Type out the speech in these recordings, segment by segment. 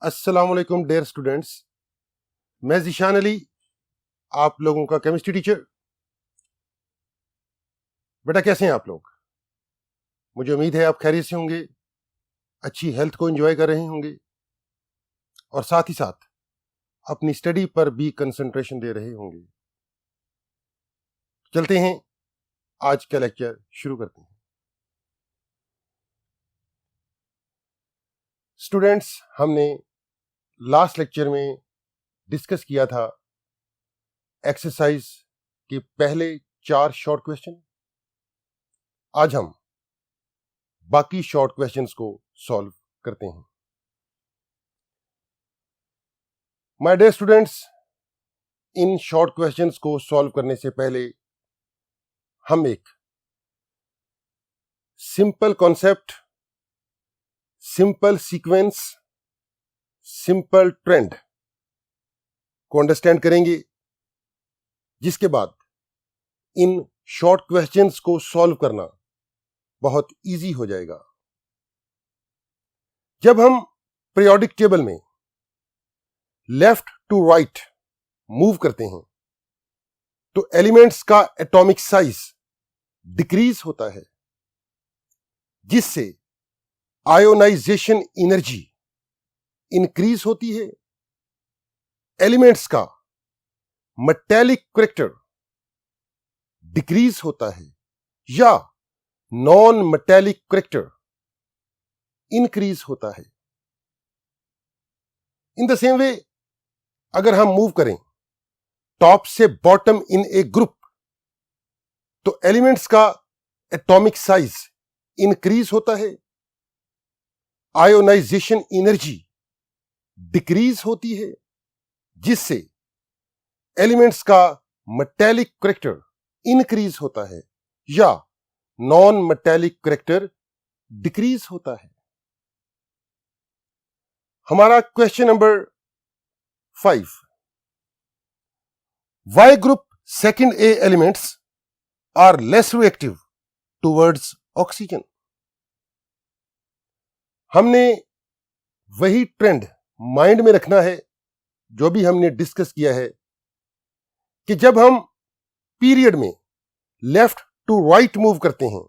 अस्सलाम वालेकुम dear students, मैं ज़ीशान अली, आप लोगों का केमिस्ट्री टीचर। बेटा कैसे हैं आप लोग? मुझे उम्मीद है आप खैरियत से होंगे, अच्छी हेल्थ को एंजॉय कर रहे होंगे और साथ ही साथ अपनी स्टडी पर भी कंसंट्रेशन दे रहे होंगे। चलते हैं, आज का लेक्चर शुरू करते हैं। स्टूडेंट्स, हमने लास्ट लेक्चर में डिस्कस किया था एक्सरसाइज के पहले 4 शॉर्ट क्वेश्चन। आज हम बाकी शॉर्ट क्वेश्चंस को सॉल्व करते हैं। माय डियर स्टूडेंट्स, इन शॉर्ट क्वेश्चंस को सॉल्व करने से पहले हम एक simple concept, simple sequence, simple trend को अंडरस्टैंड करेंगे, जिसके बाद इन शॉर्ट क्वेश्चंस को सॉल्व करना बहुत इजी हो जाएगा। जब हम पीरियोडिक टेबल में लेफ्ट टू राइट मूव करते हैं तो एलिमेंट्स का एटॉमिक साइज डिक्रीज होता है, जिससे आयोनाइजेशन एनर्जी इंक्रीज होती है। एलिमेंट्स का मेटेलिक करैक्टर डिक्रीज होता है या नॉन मेटेलिक करैक्टर इंक्रीज होता है। इन द सेम वे, अगर हम मूव करें टॉप से बॉटम इन ए ग्रुप तो एलिमेंट्स का एटॉमिक साइज इंक्रीज होता है, आयोनाइजेशन एनर्जी डिक्रीज होती है, जिससे एलिमेंट्स का मेटेलिक करैक्टर इंक्रीज होता है या नॉन मेटेलिक करैक्टर डिक्रीज होता है। हमारा question number 5, why group second A elements are less reactive towards oxygen. हमने वही ट्रेंड माइंड में रखना है जो भी हमने डिस्कस किया है कि जब हम पीरियड में लेफ्ट टू राइट मूव करते हैं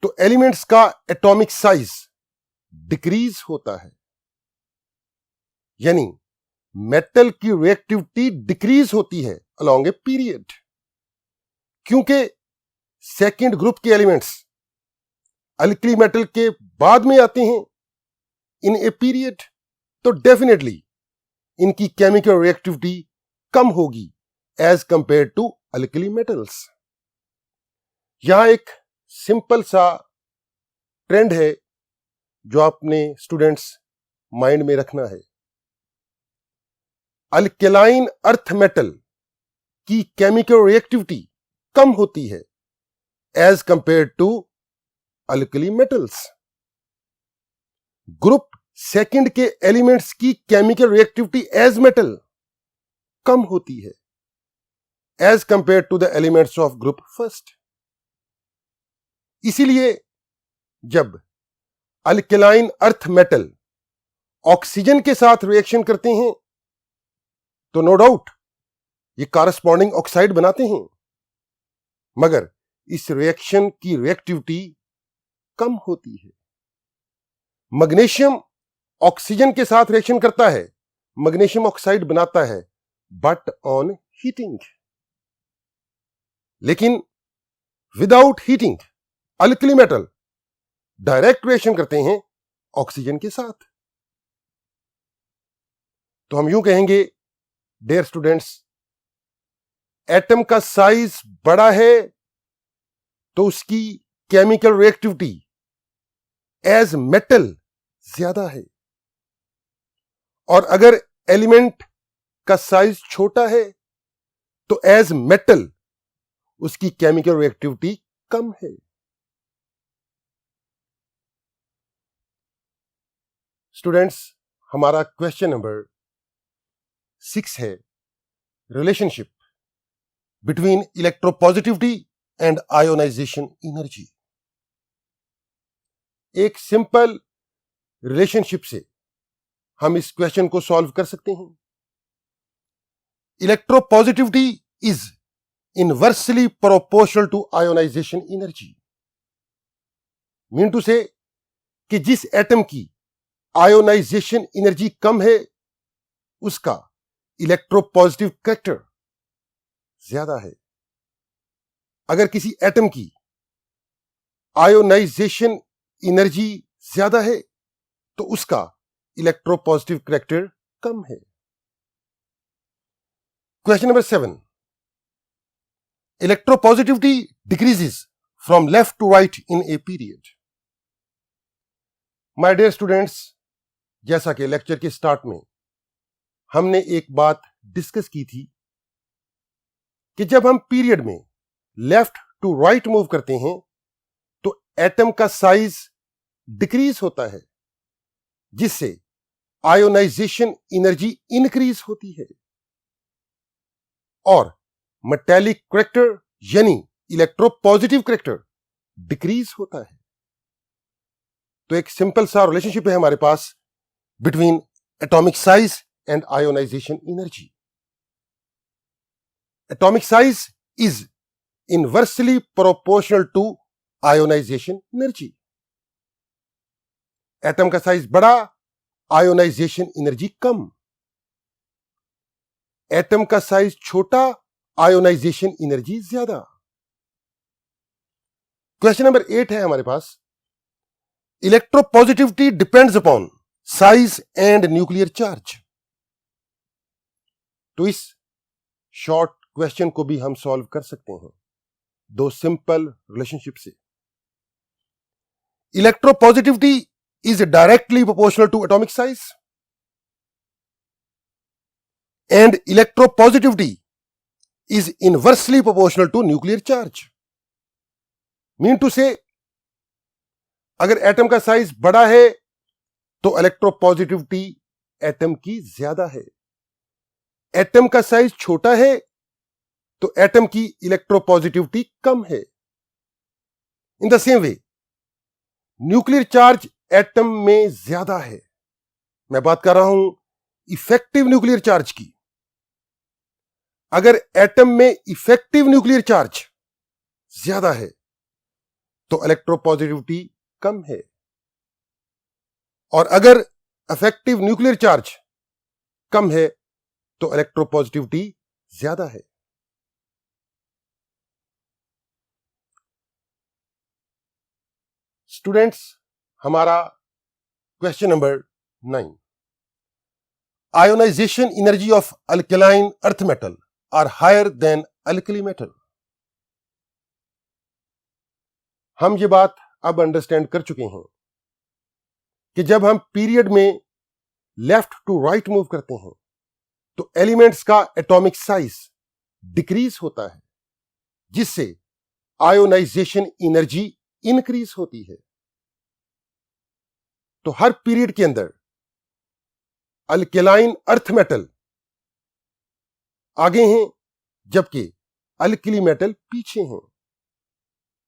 तो एलिमेंट्स का एटॉमिक साइज डिक्रीज होता है, यानी मेटल की रिएक्टिविटी डिक्रीज होती है अलोंग ए पीरियड। क्योंकि सेकेंड ग्रुप के एलिमेंट्स अल्कली मेटल के बाद में आते हैं इन ए पीरियड, तो डेफिनेटली इनकी केमिकल रिएक्टिविटी कम होगी as compare to alkali metals. यहां एक सिंपल सा ट्रेंड है जो आपने स्टूडेंट्स माइंड में रखना है। अल्केलाइन अर्थ मेटल की केमिकल रिएक्टिविटी कम होती है as compare to alkali metals. Group second के एलिमेंट्स की केमिकल रिएक्टिविटी एज मेटल कम होती है as compare to the elements of group first. इसीलिए जब अल्केलाइन अर्थ मेटल ऑक्सीजन के साथ रिएक्शन करते हैं तो नो डाउट ये कॉरस्पॉन्डिंग ऑक्साइड बनाते हैं, मगर इस रिएक्शन की रिएक्टिविटी कम होती है। मैग्नीशियम ऑक्सीजन के साथ रिएक्शन करता है, मैग्नीशियम ऑक्साइड बनाता है, बट ऑन हीटिंग। लेकिन without heating alkali metal direct reaction करते हैं ऑक्सीजन के साथ। तो हम यूं कहेंगे डियर स्टूडेंट्स, एटम का साइज बड़ा है तो उसकी केमिकल रिएक्टिविटी एज मेटल ज्यादा है, और अगर एलिमेंट का साइज छोटा है तो एज मेटल उसकी केमिकल रिएक्टिविटी कम है। स्टूडेंट्स, हमारा क्वेश्चन नंबर 6 है relationship between electropositivity and ionisation energy. एक सिंपल रिलेशनशिप से हम इस क्वेश्चन को सॉल्व कर सकते हैं। Electropositivity is inversely proportional to ionisation energy. Mean to say कि जिस एटम की आयोनाइजेशन एनर्जी कम है उसका इलेक्ट्रोपॉजिटिव कैरेक्टर ज्यादा है। अगर किसी एटम की आयोनाइजेशन एनर्जी ज्यादा है तो उसका इलेक्ट्रोपॉजिटिव कैरेक्टर कम है। Question number 7, electropositivity decreases from left to right in a period. My dear students, जैसा कि लेक्चर के स्टार्ट में हमने एक बात डिस्कस की थी कि जब हम पीरियड में लेफ्ट टू राइट मूव करते हैं तो एटम का साइज डिक्रीज होता है, जिससे आयोनाइजेशन एनर्जी इंक्रीज होती है और मेटेलिक कैरेक्टर यानी इलेक्ट्रोपॉजिटिव कैरेक्टर डिक्रीज होता है। तो एक सिंपल सा रिलेशनशिप है हमारे पास between atomic size and ionisation energy. Atomic size is inversely proportional to ionisation energy. Atom का साइज बड़ा, आयोनाइजेशन एनर्जी कम। एटम का साइज छोटा, आयोनाइजेशन एनर्जी ज्यादा। क्वेश्चन नंबर 8 है हमारे पास, electropositivity depends upon size and nuclear charge. तो इस शॉर्ट क्वेश्चन को भी हम सॉल्व कर सकते हैं दो सिंपल रिलेशनशिप से। Electropositivity is directly proportional to atomic size and electropositivity is inversely proportional to nuclear charge. Mean to say, अगर एटम का साइज बड़ा है तो इलेक्ट्रोपॉजिटिविटी एटम की ज्यादा है। एटम का साइज छोटा है तो एटम की इलेक्ट्रोपॉजिटिविटी कम है। In the same way nuclear charge atom में ज्यादा है। मैं बात कर रहा हूं इफेक्टिव न्यूक्लियर चार्ज की। अगर एटम में इफेक्टिव न्यूक्लियर चार्ज ज्यादा है तो इलेक्ट्रोपॉजिटिविटी कम है, और अगर इफेक्टिव न्यूक्लियर चार्ज कम है तो इलेक्ट्रोपॉजिटिविटी ज्यादा है। स्टूडेंट्स, हमारा question number 9, ionization energy of alkaline earth metal are higher than alkali metal. हम ये बात अब अंडरस्टैंड कर चुके हैं कि जब हम पीरियड में लेफ्ट टू राइट मूव करते हैं तो एलिमेंट्स का एटॉमिक साइज डिक्रीज होता है, जिससे आयोनाइजेशन एनर्जी इंक्रीज होती है। तो हर पीरियड के अंदर अल्केलाइन अर्थ मेटल आगे हैं जबकि अल्कली मेटल पीछे हैं,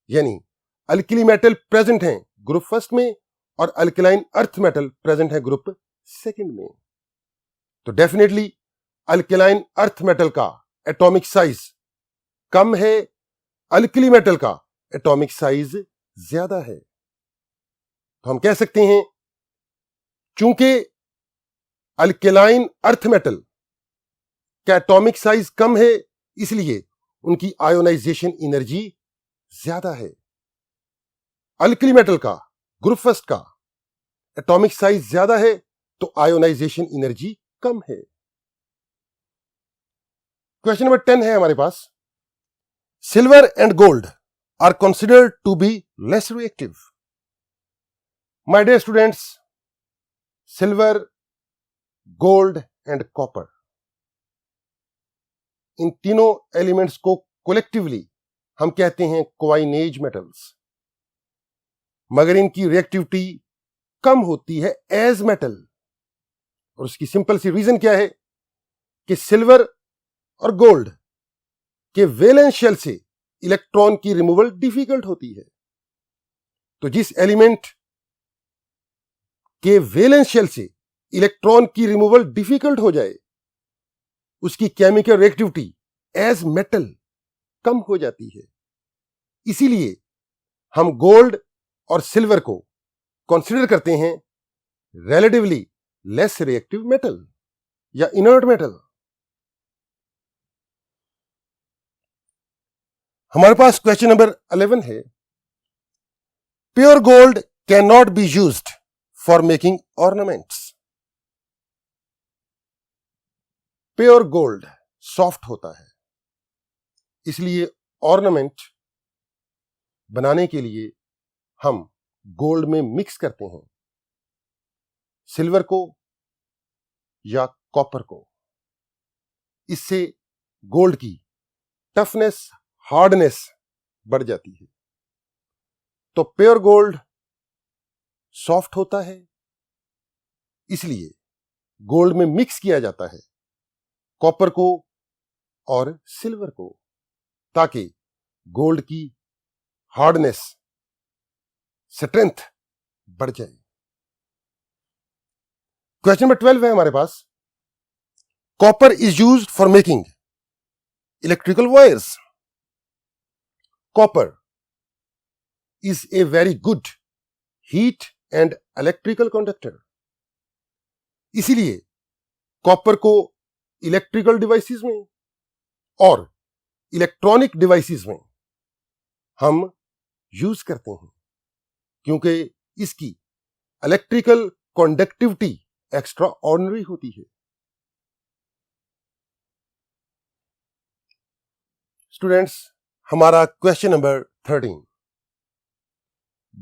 यानी अल्कली मेटल प्रेजेंट हैं ग्रुप फर्स्ट में और अल्कलाइन अर्थ मेटल प्रेजेंट है ग्रुप सेकंड में। तो डेफिनेटली अल्कलाइन अर्थ मेटल का एटॉमिक साइज कम है, अल्कली मेटल का एटॉमिक साइज ज्यादा है। तो हम कह सकते हैं चूंकि अल्केलाइन अर्थ मेटल का एटॉमिक साइज कम है इसलिए उनकी आयोनाइजेशन एनर्जी ज्यादा है। अल्कली मेटल का ग्रुप फर्स्ट का एटॉमिक साइज ज्यादा है तो आयोनाइजेशन एनर्जी कम है। क्वेश्चन नंबर 10 है हमारे पास, silver and gold are considered to be less reactive. My dear students, silver, gold and copper, इन तीनों एलिमेंट्स को कोलेक्टिवली हम कहते हैं क्वाइनेज मेटल्स, मगर इनकी रिएक्टिविटी कम होती है एज मेटल। और उसकी सिंपल सी रीजन क्या है कि सिल्वर और गोल्ड के वैलेंस शेल से इलेक्ट्रॉन की रिमूवल डिफिकल्ट होती है। तो जिस एलिमेंट के वैलेंस शेल से इलेक्ट्रॉन की रिमूवल डिफिकल्ट हो जाए, उसकी केमिकल रिएक्टिविटी एज मेटल कम हो जाती है। इसीलिए हम गोल्ड और सिल्वर को कंसीडर करते हैं रिलेटिवली लेस रिएक्टिव मेटल या इनर्ट मेटल। हमारे पास क्वेश्चन नंबर 11 है, pure gold can not be used for making ornaments. Pure gold soft होता है, इसलिए ऑर्नामेंट बनाने के लिए हम गोल्ड में मिक्स करते हैं सिल्वर को या कॉपर को। इससे गोल्ड की टफनेस, हार्डनेस बढ़ जाती है। तो प्योर गोल्ड सॉफ्ट होता है, इसलिए गोल्ड में मिक्स किया जाता है कॉपर को और सिल्वर को, ताकि गोल्ड की हार्डनेस, स्ट्रेंथ बढ़ जाए। क्वेश्चन नंबर 12 है हमारे पास, copper is used for making electrical wires. Copper is a very good heat and electrical conductor। इसीलिए कॉपर को इलेक्ट्रिकल डिवाइसेस में और इलेक्ट्रॉनिक डिवाइसेस में हम यूज करते हैं, क्योंकि इसकी इलेक्ट्रिकल कंडक्टिविटी एक्स्ट्रा ऑर्डिनरी होती है। स्टूडेंट्स, हमारा question number 13,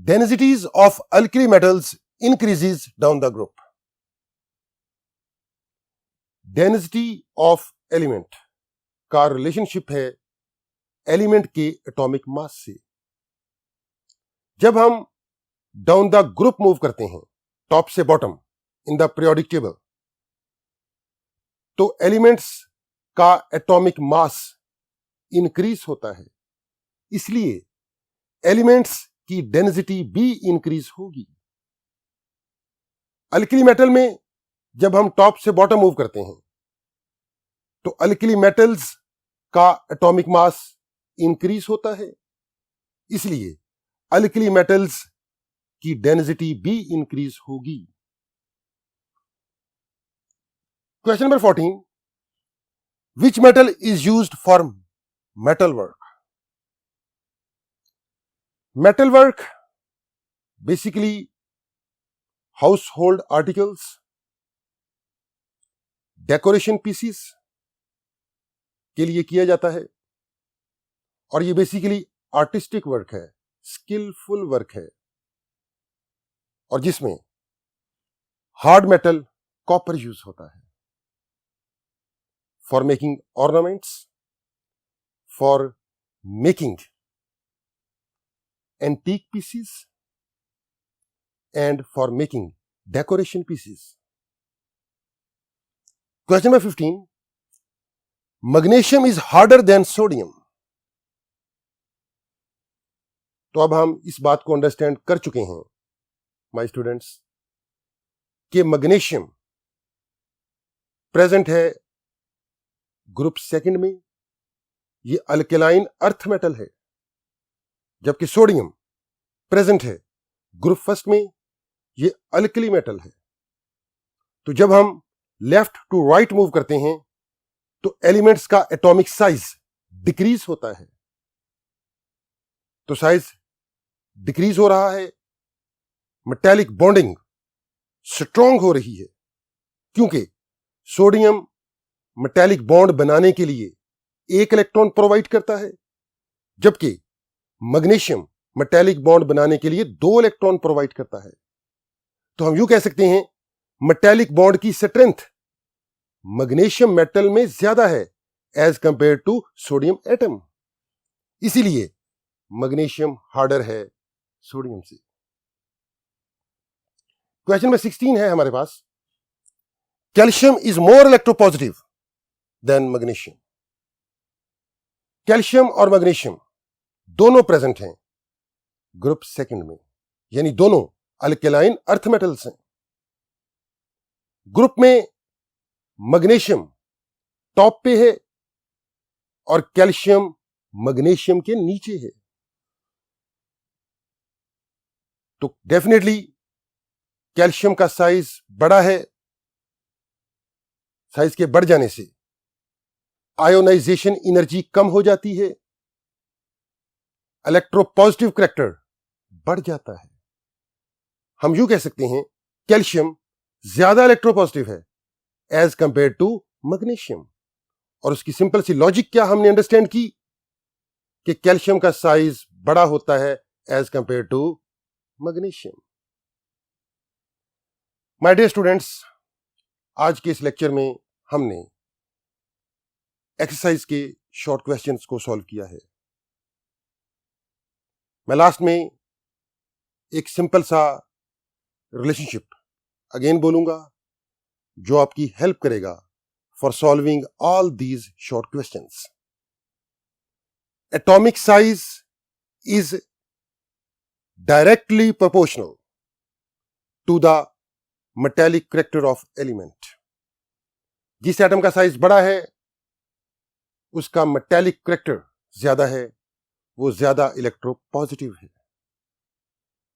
densities of alkali metals increases down the group। Density of element का रिलेशनशिप है एलिमेंट के एटॉमिक मास से। जब हम डाउन द ग्रुप मूव करते हैं, टॉप से bottom in the periodic table, तो एलिमेंट्स का एटॉमिक मास इंक्रीज होता है, इसलिए एलिमेंट्स की डेंसिटी भी इंक्रीज होगी। अल्कली मेटल में जब हम टॉप से बॉटम मूव करते हैं, तो अल्कली मेटल्स का एटॉमिक मास इंक्रीज होता है, इसलिए अल्कली मेटल्स की डेंसिटी भी इंक्रीज होगी। Question number 14, which metal is used for metal work. Metal work basically household articles, decoration pieces के लिए किया जाता है, और ये बेसिकली आर्टिस्टिक वर्क है, स्किलफुल वर्क है, और जिसमें हार्ड मेटल कॉपर यूज होता है for making ornaments, for making antique pieces and for making decoration pieces। Question number 15, magnesium is harder than sodium। तो अब हम इस बात को अंडरस्टैंड कर चुके हैं माय स्टूडेंट्स कि मैग्नीशियम प्रेजेंट है ग्रुप सेकंड में, ये अल्कलाइन अर्थ मेटल है, जबकि सोडियम प्रेजेंट है ग्रुप फर्स्ट में, ये अल्कली मेटल है। तो जब हम लेफ्ट टू राइट मूव करते हैं, तो एलिमेंट्स का एटॉमिक साइज डिक्रीज होता है। तो साइज डिक्रीज हो रहा है, मेटेलिक बॉन्डिंग स्ट्रॉन्ग हो रही है, क्योंकि सोडियम मेटेलिक बॉन्ड बनाने के लिए एक इलेक्ट्रॉन प्रोवाइड करता है, जबकि मैग्नीशियम मेटेलिक बॉन्ड बनाने के लिए 2 इलेक्ट्रॉन प्रोवाइड करता है। तो हम यूं कह सकते हैं मेटेलिक बॉन्ड की स्ट्रेंथ मैग्नीशियम मेटल में ज्यादा है as compare to sodium atom, इसीलिए मैग्नीशियम हार्डर है सोडियम से। क्वेश्चन नंबर 16 है हमारे पास, calcium is more electropositive than magnesium. Calcium और मैग्नीशियम दोनों प्रेजेंट हैं ग्रुप सेकंड में, यानी दोनों अल्कलाइन अर्थ मेटल्स हैं। ग्रुप में मैग्नीशियम टॉप पे है और कैल्शियम मैग्नीशियम के नीचे है। तो डेफिनेटली कैल्शियम का साइज बड़ा है। साइज के बढ़ जाने से आयोनाइजेशन एनर्जी कम हो जाती है, इलेक्ट्रोपॉजिटिव करैक्टर बढ़ जाता है। हम यूं कह सकते हैं कैल्शियम ज्यादा इलेक्ट्रोपॉजिटिव है एज कंपेयर टू मैग्नीशियम। और उसकी सिंपल सी लॉजिक क्या हमने अंडरस्टैंड की कि कैल्शियम का साइज बड़ा होता है as compare to magnesium. My dear students, आज के इस लेक्चर में हमने एक्सरसाइज के शॉर्ट क्वेश्चंस को सॉल्व किया है। मैं लास्ट में एक सिंपल सा रिलेशनशिप अगेन बोलूंगा जो आपकी हेल्प करेगा for solving all these short questions. Atomic size is directly proportional to the metallic character of element. जिस एटम का साइज बड़ा है उसका मेटेलिक करैक्टर ज्यादा है, वो ज्यादा इलेक्ट्रोपॉजिटिव है।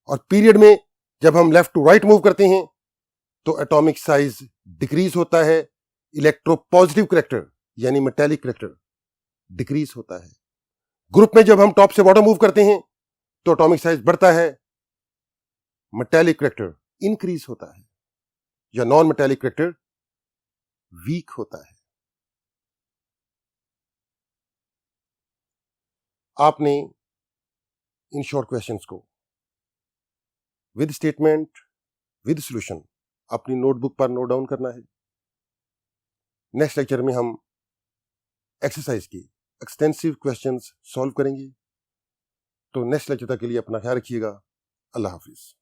और पीरियड में जब हम लेफ्ट टू राइट मूव करते हैं तो एटॉमिक साइज डिक्रीज होता है, इलेक्ट्रोपॉजिटिव करैक्टर यानी मेटेलिक करैक्टर डिक्रीज होता है। ग्रुप में जब हम टॉप से बॉटम मूव करते हैं तो एटॉमिक साइज बढ़ता है, मेटेलिक करैक्टर इंक्रीज होता है या नॉन मेटेलिक करैक्टर वीक होता है। आपने इन शॉर्ट क्वेश्चंस को विद स्टेटमेंट विद सॉल्यूशन अपनी नोटबुक पर नोट डाउन करना है। नेक्स्ट लेक्चर में हम एक्सरसाइज की एक्सटेंसिव क्वेश्चंस सॉल्व करेंगे। तो नेक्स्ट लेक्चर तक के लिए अपना ख्याल रखिएगा। अल्लाह हाफिज।